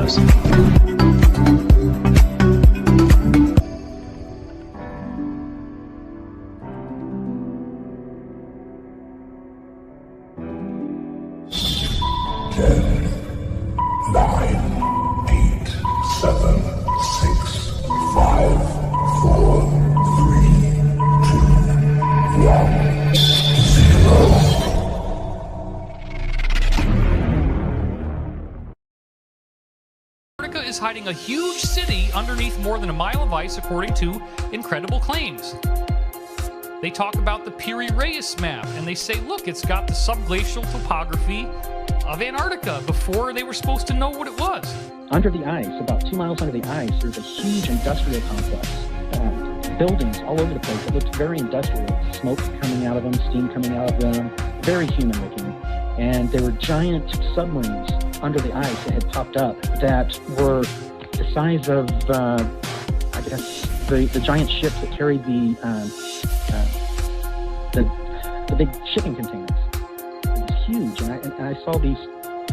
videos. Is hiding a huge city underneath more than a mile of ice, according to incredible claims. They talk about the Piri-Reis map, and they say, look, it's got the subglacial topography of Antarctica before they were supposed to know what it was. Under the ice, about 2 miles under the ice, there's a huge industrial complex. Buildings all over the place. It looked very industrial. Smoke coming out of them, steam coming out of them, very human looking. And there were giant submarines under the ice that had popped up that were the size of, I guess, the giant ships that carried the big shipping containers. It was huge, and I saw these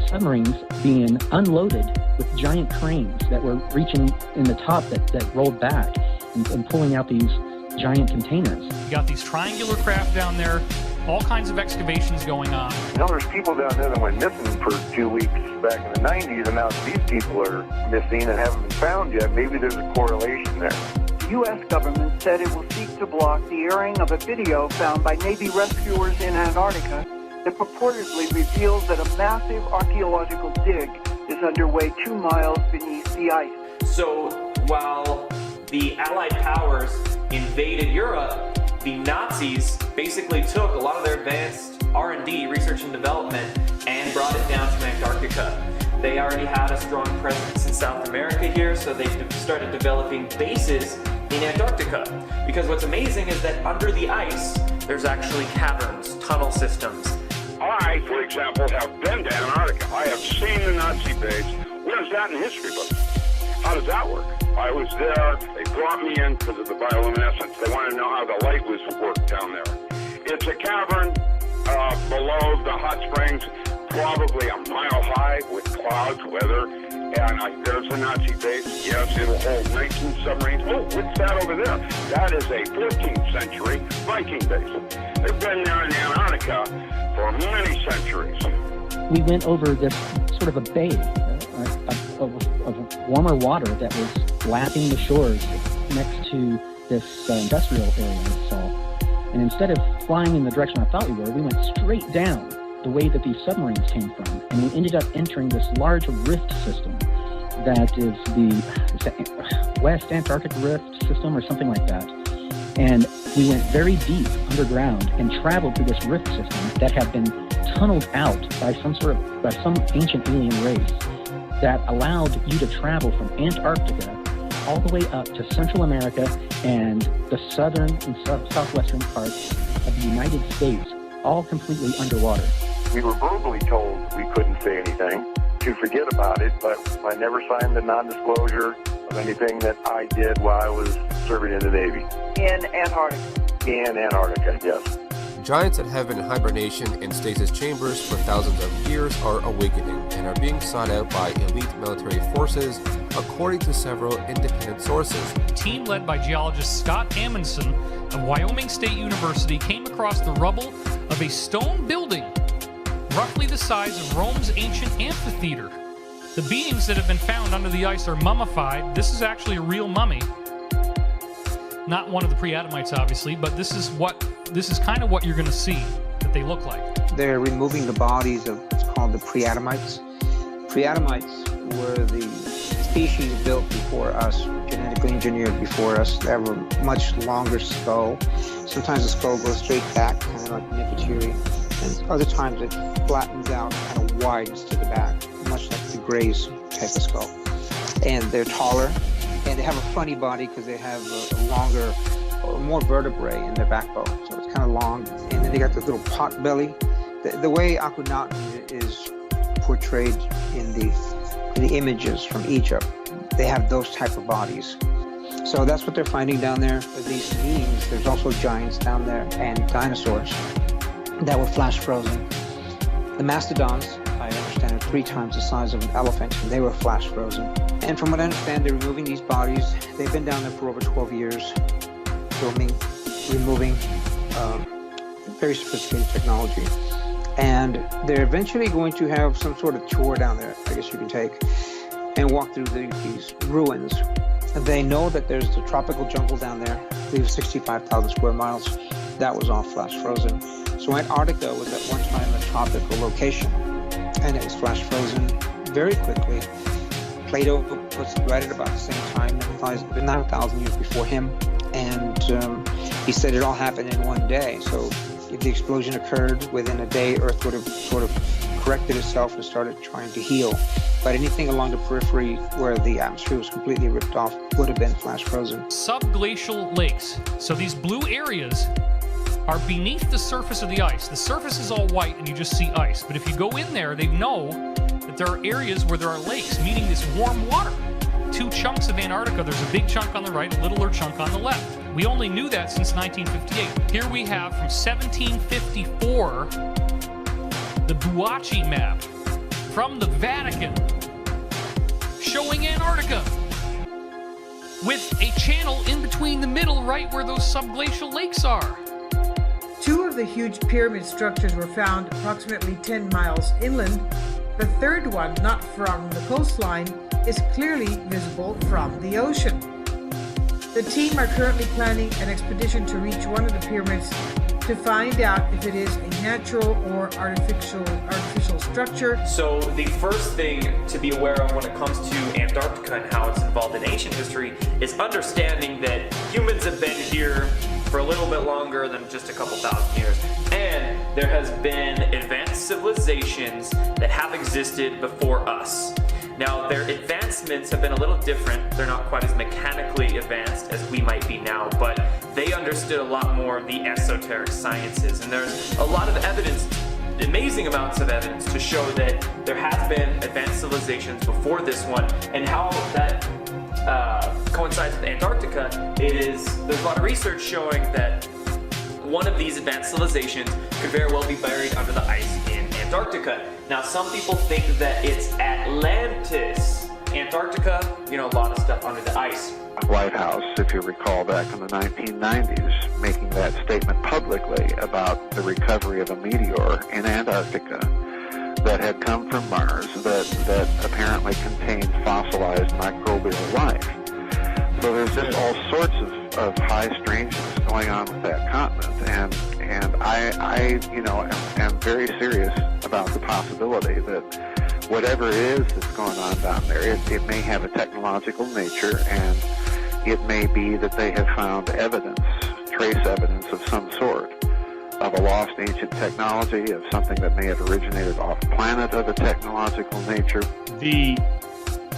submarines being unloaded with giant cranes that were reaching in the top that rolled back and pulling out these giant containers. You got these triangular craft down there, all kinds of excavations going on. You know, there's people down there that went missing for 2 weeks back in the 90s, and now these people are missing and haven't been found yet. Maybe there's a correlation there. The U.S. government said it will seek to block the airing of a video found by Navy rescuers in Antarctica that purportedly reveals that a massive archaeological dig is underway 2 miles beneath the ice. So while the Allied powers invaded Europe, the Nazis basically took a lot of their advanced R&D, research and development, and brought it down to Antarctica. They already had a strong presence in South America here, so they started developing bases in Antarctica. Because what's amazing is that under the ice, there's actually caverns, tunnel systems. I, for example, have been to Antarctica. I have seen the Nazi base. Where's that in the history book? How does that work? I was there. They brought me in because of the bioluminescence. They wanted to know how the light was worked down there. It's a cavern below the hot springs, probably a mile high with clouds, weather, and there's a Nazi base. Yes, it'll hold 19 submarines. Oh, what's that over there? That is a 14th century Viking base. They've been there in Antarctica for many centuries. We went over this sort of a bay of warmer water that was lapping the shores next to this industrial area we saw. And instead of flying in the direction I thought we were, we went straight down the way that these submarines came from. And we ended up entering this large rift system that is the West Antarctic Rift system or something like that. And we went very deep underground and traveled through this rift system that had been tunneled out by some ancient alien race that allowed you to travel from Antarctica all the way up to Central America and the southern and southwestern parts of the United States, all completely underwater. We were verbally told we couldn't say anything, to forget about it, but I never signed the non-disclosure of anything that I did while I was serving in the Navy. In Antarctica. In Antarctica, yes. Giants that have been in hibernation in stasis chambers for thousands of years are awakening and are being sought out by elite military forces, according to several independent sources. A team led by geologist Scott Amundsen of Wyoming State University came across the rubble of a stone building roughly the size of Rome's ancient amphitheater. The beings that have been found under the ice are mummified. This is actually a real mummy. Not one of the pre-Adamites, obviously, but this is kind of what you're going to see that they look like. They're removing the bodies of what's called the pre-Adamites. Pre-Adamites were the species built before us, genetically engineered before us. They have a much longer skull. Sometimes the skull goes straight back, kind of like Nicoteri, and other times it flattens out, kind of widens to the back, much like the Gray's type of skull. And they're taller, and they have a funny body because they have a longer, or more vertebrae in their backbone, so it's kind of long. And then they got this little pot belly. The way Akhenaten is portrayed in the images from Egypt, they have those type of bodies. So that's what they're finding down there. These beings, there's also giants down there and dinosaurs that were flash frozen. The mastodons I understand, 3 times the size of an elephant, and they were flash frozen. And from what I understand, they're removing these bodies. They've been down there for over 12 years, filming, removing, very sophisticated technology. And they're eventually going to have some sort of tour down there, I guess you can take, and walk through these ruins. They know that there's the tropical jungle down there, I believe 65,000 square miles. That was all flash frozen. So Antarctica was at one time a tropical location, and it was flash frozen very quickly. Plato was right at about the same time, 9,000 years before him, and he said it all happened in one day. So if the explosion occurred within a day, Earth would have sort of corrected itself and started trying to heal. But anything along the periphery where the atmosphere was completely ripped off would have been flash frozen. Subglacial lakes. So these blue areas are beneath the surface of the ice. The surface is all white and you just see ice. But if you go in there, they know that there are areas where there are lakes, meaning this warm water. 2 chunks of Antarctica. There's a big chunk on the right, a littler chunk on the left. We only knew that since 1958. Here we have from 1754 the WIÍC map from the Vatican showing Antarctica with a channel in between the middle right where those subglacial lakes are. 2 of the huge pyramid structures were found approximately 10 miles inland. The third one, not from the coastline, is clearly visible from the ocean. The team are currently planning an expedition to reach one of the pyramids to find out if it is a natural or artificial structure. So the first thing to be aware of when it comes to Antarctica and how it's involved in ancient history is understanding that humans have been here for a little bit longer than just a couple thousand years. And there has been advanced civilizations that have existed before us. Now, their advancements have been a little different. They're not quite as mechanically advanced as we might be now, but they understood a lot more of the esoteric sciences. And there's a lot of evidence, amazing amounts of evidence, to show that there has been advanced civilizations before this one. And how that coincides with Antarctica is there's a lot of research showing that one of these advanced civilizations could very well be buried under the ice in Antarctica. Now, some people think that it's Atlantis. Antarctica, you know, a lot of stuff under the ice. White House, if you recall, back in the 1990s, making that statement publicly about the recovery of a meteor in Antarctica that had come from Mars that apparently contained fossilized microbial life. So there's just all sorts of high strangeness going on with that continent, and I am very serious about the possibility that whatever it is that's going on down there, it may have a technological nature, and it may be that they have found evidence, trace evidence of some sort, of a lost ancient technology, of something that may have originated off planet of a technological nature. The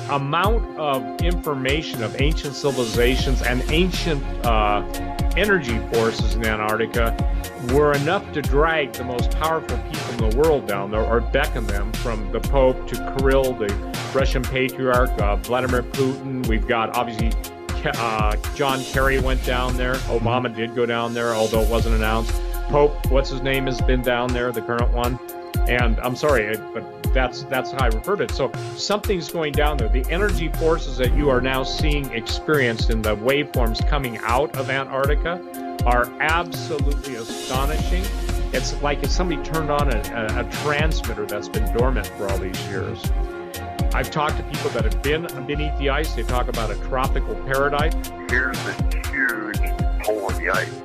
amount of information of ancient civilizations and ancient energy forces in Antarctica were enough to drag the most powerful people in the world down there, or beckon them, from the Pope to Kirill, the Russian Patriarch, Vladimir Putin. We've got, obviously, John Kerry went down there. Obama did go down there, although it wasn't announced. Pope, what's his name, has been down there, the current one. And I'm sorry, but that's how I refer to it. So something's going down there. The energy forces that you are now seeing experienced in the waveforms coming out of Antarctica are absolutely astonishing. It's like if somebody turned on a transmitter that's been dormant for all these years. I've talked to people that have been beneath the ice. They talk about a tropical paradise. Here's this huge hole in the ice,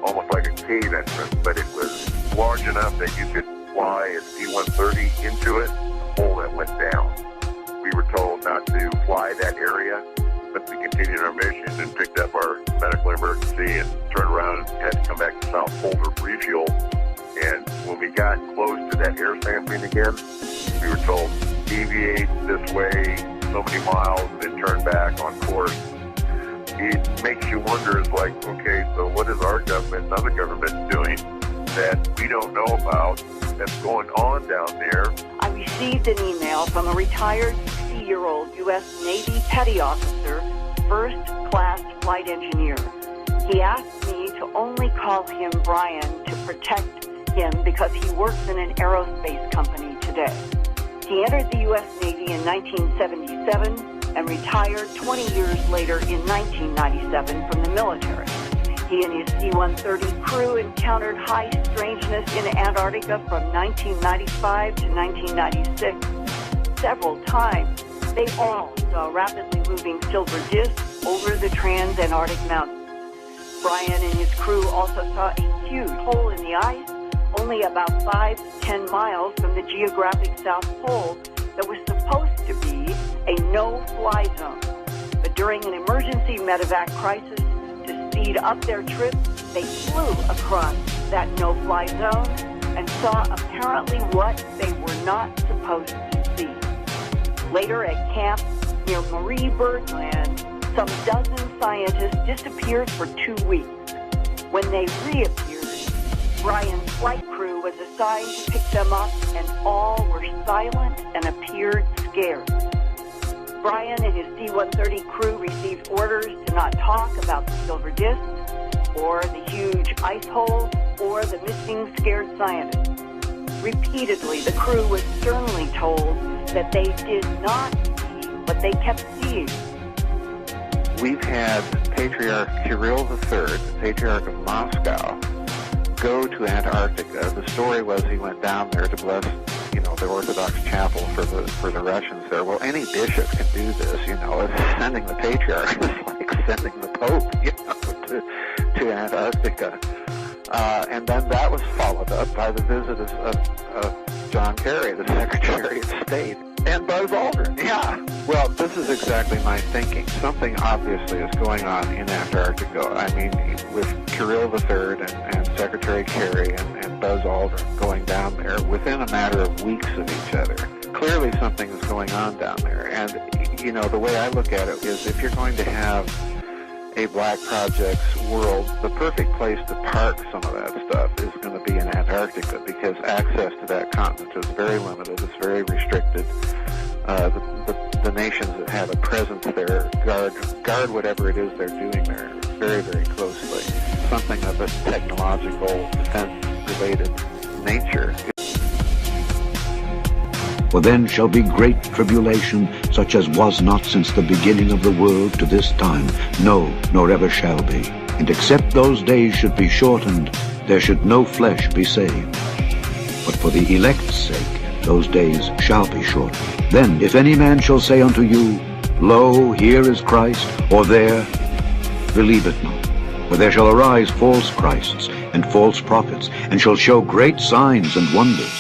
almost like a cave entrance, but it was large enough that you could fly a C-130 into it, a hole that went down. We were told not to fly that area, but we continued our mission and picked up our medical emergency and turned around and had to come back to South Pole to refuel. And when we got close to that air sampling again, we were told, deviate this way so many miles and then turn back on course. It makes you wonder, it's like, okay, so what is our government and other governments doing that we don't know about that's going on down there? I received an email from a retired 60-year-old U.S. Navy petty officer, first-class flight engineer. He asked me to only call him Brian to protect him because he works in an aerospace company today. He entered the U.S. Navy in 1977 and retired 20 years later in 1997 from the military. He and his C-130 crew encountered high strangeness in Antarctica from 1995 to 1996. Several times, they all saw rapidly moving silver discs over the trans-Antarctic mountains. Brian and his crew also saw a huge hole in the ice only about 5 to 10 miles from the geographic South Pole that was supposed to be a no-fly zone. But during an emergency medevac crisis, to speed up their trip, they flew across that no-fly zone and saw apparently what they were not supposed to see. Later at camp near Marie Birdland, some dozen scientists disappeared for 2 weeks. When they reappeared, Brian's flight crew was assigned to pick them up, and all were silent and appeared scared. Brian and his C-130 crew received orders to not talk about the silver disc, or the huge ice hole, or the missing scared scientists. Repeatedly, the crew was sternly told that they did not see what they kept seeing. We've had Patriarch Kirill III, Patriarch of Moscow, go to Antarctica. The story was he went down there to bless, the Orthodox chapel for the Russians there. Well, any bishop can do this, It's sending the Patriarch is like sending the Pope, to Antarctica. And then that was followed up by the visit of John Kerry, the Secretary of State, and Buzz Aldrin. Yeah. Well, this is exactly my thinking. Something obviously is going on in Antarctica. I mean, with Kirill III and Secretary Kerry and Buzz Aldrin going down there within a matter of weeks of each other. Clearly something is going on down there. And, the way I look at it is if you're going to have a Black Projects world, the perfect place to park some of that stuff is going to be in Antarctica because access to that continent is very limited. It's very restricted. The nations that have a presence there guard whatever it is they're doing there very, very closely. Something of a technological defense-related nature. For then shall be great tribulation, such as was not since the beginning of the world to this time, no, nor ever shall be. And except those days should be shortened, there should no flesh be saved. But for the elect's sake, those days shall be shortened. Then, if any man shall say unto you, Lo, here is Christ, or there, believe it not. For there shall arise false Christs and false prophets, and shall show great signs and wonders,